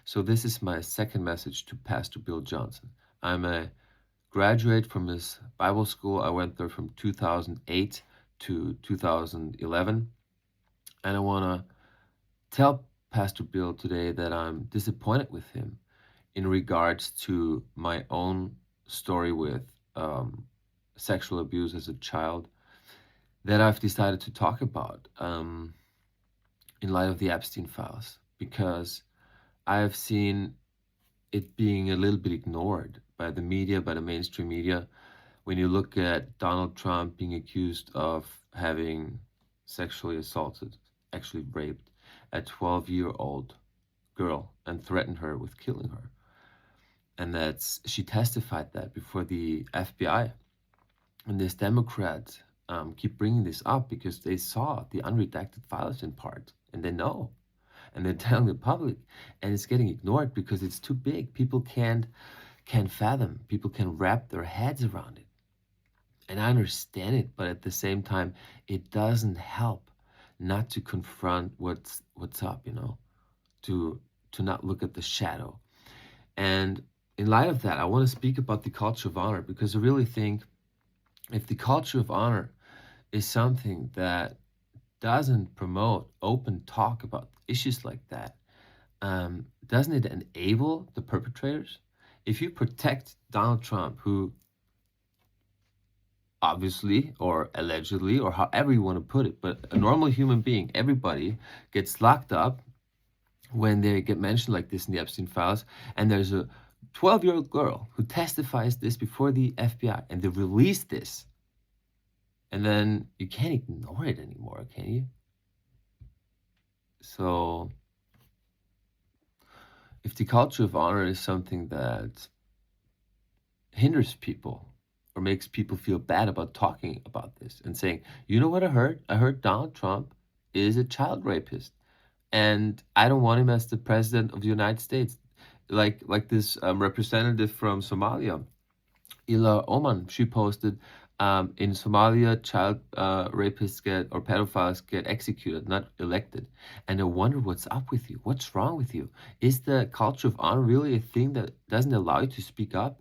So this is my second message to Pastor Bill Johnson. I'm a graduate from his Bible school. I went there from 2008 to 2011. And I want to tell Pastor Bill today that I'm disappointed with him in regards to my own story with sexual abuse as a child that I've decided to talk about in light of the Epstein files, because I have seen it being a little bit ignored by the media, by the mainstream media. When you look at Donald Trump being accused of having sexually assaulted, actually raped, a 12-year-old girl and threatened her with killing her. And she testified that before the FBI. And these Democrats keep bringing this up because they saw the unredacted files in part, and they know, and they're telling the public, and it's getting ignored because it's too big. People can't fathom. People can wrap their heads around it. And I understand it, but at the same time, it doesn't help not to confront what's up, to not look at the shadow. And in light of that, I want to speak about the culture of honor, because I really think if the culture of honor is something that doesn't promote open talk about issues like that, doesn't it enable the perpetrators? If you protect Donald Trump, who obviously or allegedly or however you want to put it, but a normal human being, everybody gets locked up when they get mentioned like this in the Epstein files, and there's a 12-year-old girl who testifies this before the FBI, and they release this, and then you can't ignore it anymore, can you? So if the culture of honor is something that hinders people or makes people feel bad about talking about this and saying, you know what I heard? I heard Donald Trump is a child rapist, and I don't want him as the president of the United States. Like this representative from Somalia, Ila Oman, she posted, in Somalia, child rapists or pedophiles get executed, not elected. And I wonder what's up with you. What's wrong with you? Is the culture of honor really a thing that doesn't allow you to speak up?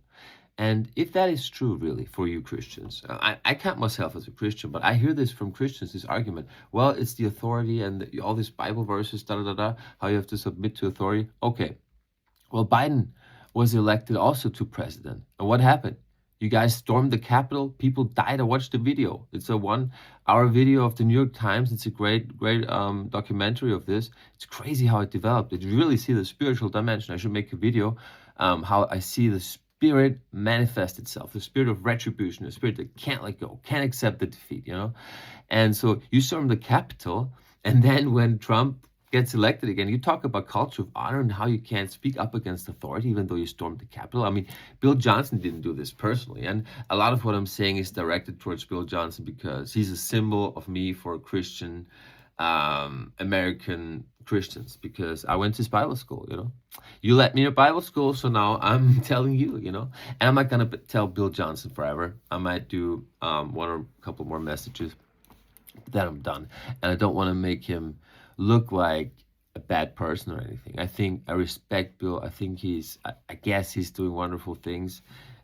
And if that is true, really, for you Christians, I count myself as a Christian, but I hear this from Christians, this argument. Well, it's the authority and all these Bible verses, how you have to submit to authority. Okay. Well, Biden was elected also to president. And what happened? You guys stormed the Capitol. People died. I watched the video. It's a 1-hour video of the New York Times. It's a great documentary of this. It's crazy how it developed. You really see the spiritual dimension. I should make a video how I see the spirit manifest itself, the spirit of retribution, the spirit that can't let go, can't accept the defeat, And so you storm the Capitol, and then when Trump gets elected again, you talk about culture of honor and how you can't speak up against authority even though you stormed the Capitol. I mean, Bill Johnson didn't do this personally, and a lot of what I'm saying is directed towards Bill Johnson because he's a symbol of me for Christian American Christians, because I went to Bible school, You let me in Bible school, so now I'm telling you, And I'm not going to tell Bill Johnson forever. I might do one or a couple more messages, then I'm done. And I don't want to make him look like a bad person or anything. I respect Bill. I think I guess he's doing wonderful things.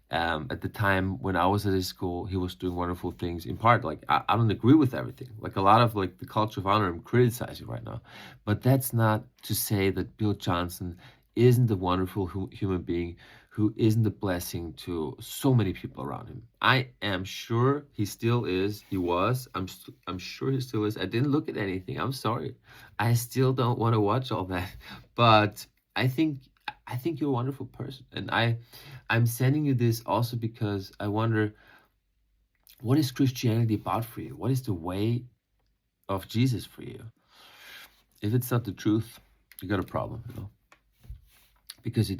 At the time when I was at his school, he was doing wonderful things. In part, I don't agree with everything. Like a lot of the culture of honor I'm criticizing right now. But that's not to say that Bill Johnson isn't a wonderful human being who isn't a blessing to so many people around him. I am sure he still is. He was. I'm sure he still is. I didn't look at anything. I'm sorry. I still don't want to watch all that. But I think you're a wonderful person. And I'm sending you this also because I wonder, what is Christianity about for you? What is the way of Jesus for you? If it's not the truth, you got a problem, Because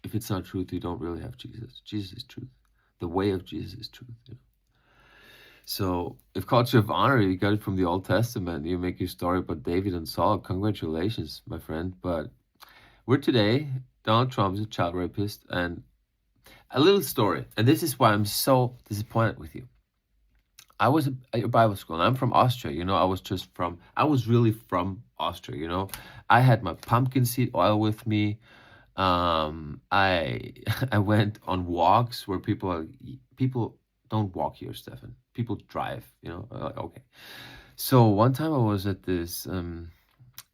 if it's not truth, you don't really have Jesus. Jesus is truth. The way of Jesus is truth. So if culture of honor, you got it from the Old Testament, you make your story about David and Saul, congratulations, my friend. But we're today, Donald Trump is a child rapist. And a little story, and this is why I'm so disappointed with you. I was at your Bible school, and I'm from Austria. I was really from Austria, you know. I had my pumpkin seed oil with me. I I went on walks where people don't walk here, Stefan. People drive, you know. Like, okay. So one time I was at this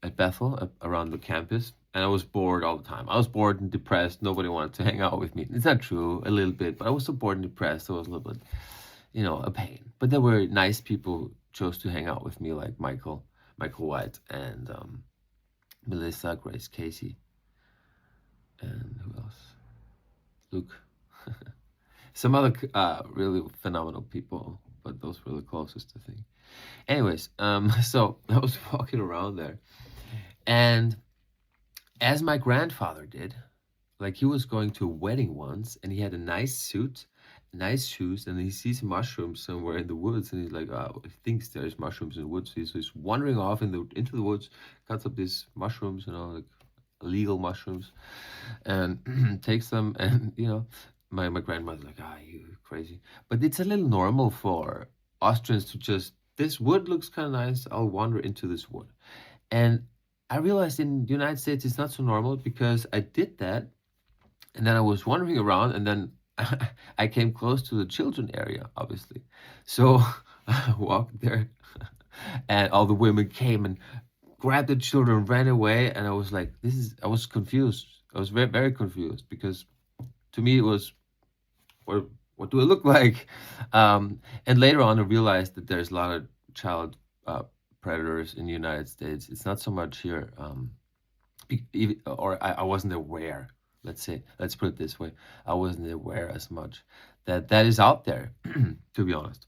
at Bethel around the campus, and I was bored all the time. I was bored and depressed. Nobody wanted to hang out with me. It's not true, a little bit, but I was so bored and depressed. I was a little bit, you know, a pain. But there were nice people who chose to hang out with me, like Michael White, and Melissa, Grace, Casey, and who else? Luke. Some other really phenomenal people, but those were the closest, I think. Anyways, so I was walking around there, and as my grandfather did, like he was going to a wedding once, and he had a nice suit, nice shoes, and he sees mushrooms somewhere in the woods, and he's like, oh, he thinks there's mushrooms in the woods. So he's wandering off into the woods, cuts up these mushrooms, you know, like illegal mushrooms, and takes them, and you know, my grandmother's like, ah, you crazy. But it's a little normal for Austrians to just, this wood looks kind of nice, I'll wander into this wood. And I realized in the United States it's not so normal, because I did that, and then I was wandering around, and then I came close to the children area, obviously. So I walked there, and all the women came and grabbed the children, ran away, and I was like, I was confused. I was very, very confused, because to me it was, what do I look like? And later on I realized that there's a lot of child predators in the United States. It's not so much here, or I wasn't aware. Let's put it this way. I wasn't aware as much that is out there, to be honest.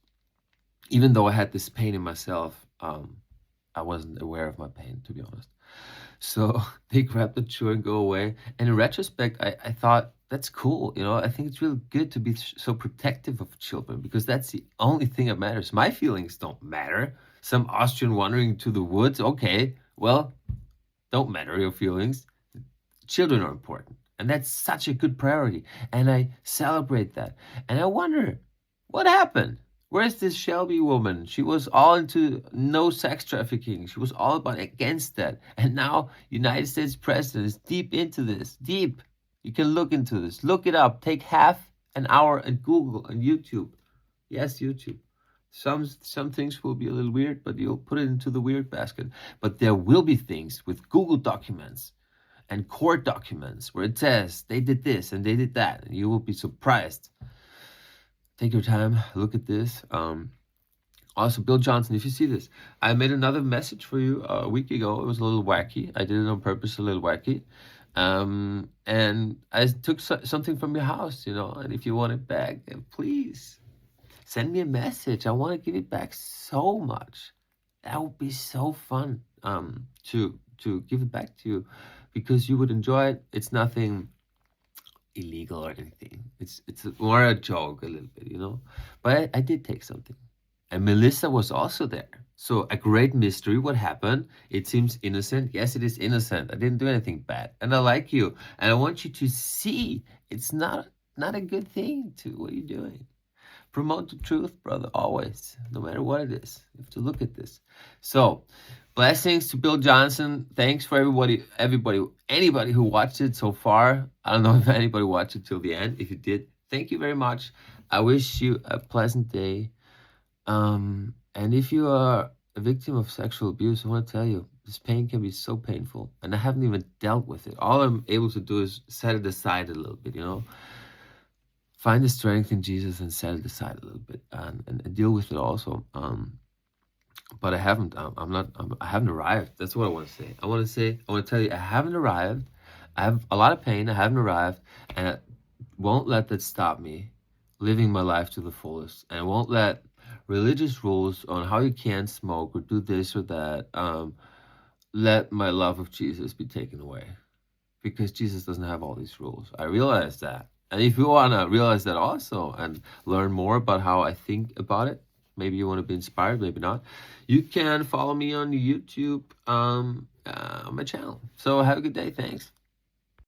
Even though I had this pain in myself, I wasn't aware of my pain, to be honest. So they grab the chew and go away. And in retrospect, I thought, that's cool. You know, I think it's really good to be so protective of children, because that's the only thing that matters. My feelings don't matter. Some Austrian wandering to the woods, okay, well, don't matter your feelings. Children are important. And that's such a good priority. And I celebrate that. And I wonder, what happened? Where's this Shelby woman? She was all into no sex trafficking. She was all about against that. And now United States president is deep into this. Deep. You can look into this. Look it up. Take half an hour and Google and YouTube. Yes, YouTube. Some things will be a little weird, but you'll put it into the weird basket. But there will be things with Google documents and court documents where it says they did this and they did that, and you will be surprised. Take your time, look at this. Also, Bill Johnson, if you see this, I made another message for you a week ago. It was a little wacky. I did it on purpose, a little wacky. And I took something from your house, you know, and if you want it back, please send me a message. I want to give it back so much. That would be so fun to give it back to you, because you would enjoy it. It's nothing illegal or anything. It's more a joke a little bit, you know. But I did take something. And Melissa was also there. So a great mystery. What happened? It seems innocent. Yes, it is innocent. I didn't do anything bad. And I like you. And I want you to see it's not a good thing to what you're doing. Promote the truth, brother, always. No matter what it is. You have to look at this. So, blessings to Bill Johnson. Thanks for anybody who watched it so far. I don't know if anybody watched it till the end. If you did, thank you very much. I wish you a pleasant day. And if you are a victim of sexual abuse, I want to tell you, this pain can be so painful. And I haven't even dealt with it. All I'm able to do is set it aside a little bit, you know. Find the strength in Jesus and set it aside a little bit and deal with it also. But I haven't. I haven't arrived. That's what I want to say. I want to tell you, I haven't arrived. I have a lot of pain. I haven't arrived, and I won't let that stop me living my life to the fullest. And I won't let religious rules on how you can't smoke or do this or that let my love of Jesus be taken away, because Jesus doesn't have all these rules. I realize that. And if you want to realize that also and learn more about how I think about it, maybe you want to be inspired, maybe not, you can follow me on YouTube, on my channel. So have a good day. Thanks.